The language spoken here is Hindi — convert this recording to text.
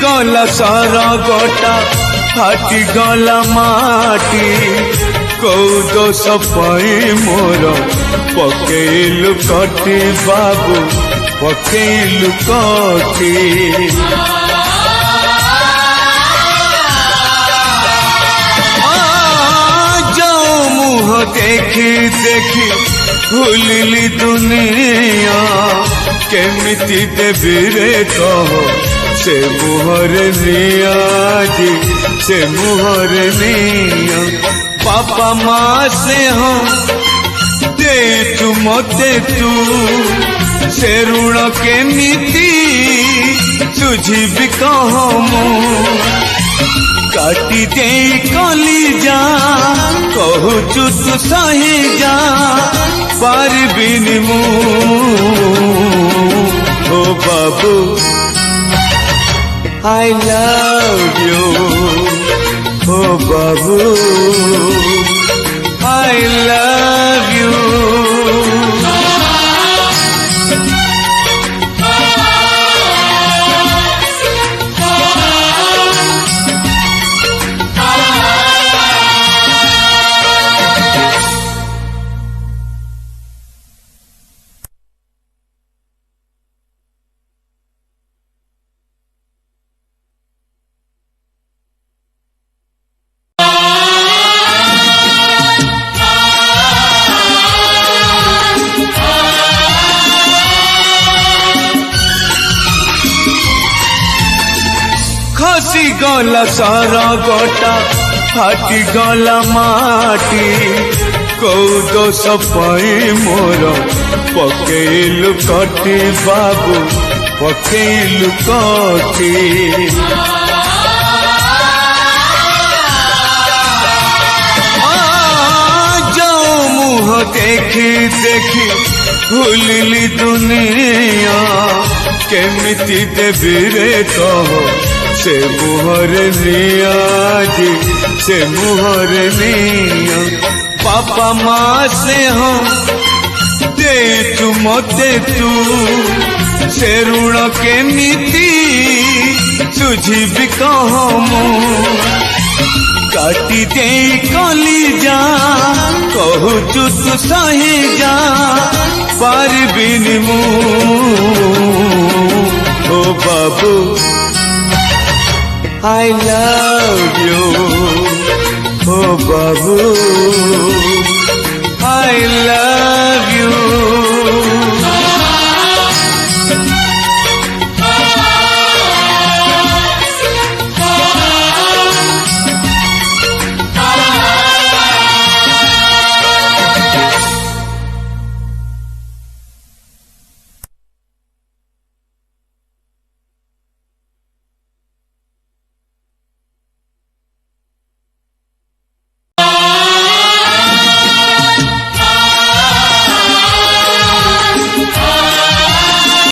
गला सारा गोटा फाटी गला माटी कौ दोष पाई मोर पकेलु कटी बाबू पकेलु कटी देखी देखी भूलिली दुनिया केमिति देवी रे कहो से मुहरे निया जी से मुहरे निया पापा माँ से हम दे तू मते तू से ऋण केमिति तुझी भी कहो काटी दे कली जा कहूचु तू सही जा पारबिनी मु ओ बाबू आई लव यू ओ बाबू आई लव यू खसी गला सारा गोटा फाटी गला माटी कौ दोष पाई मोर पकेलु कटी बाबू पकेलु कटी जाओ मुह देखी देखी भूलिली दुनिया केमिति देवी रे कहो से मुहरे निया जी से मुहरे निया पापा माँ से हम दे तू मते तू से ऋण केमिति तुझी भी कहो काटी दे कली जा कहूचु तू सही जा पारबिनी मु ओ बाबू I love you, oh babu.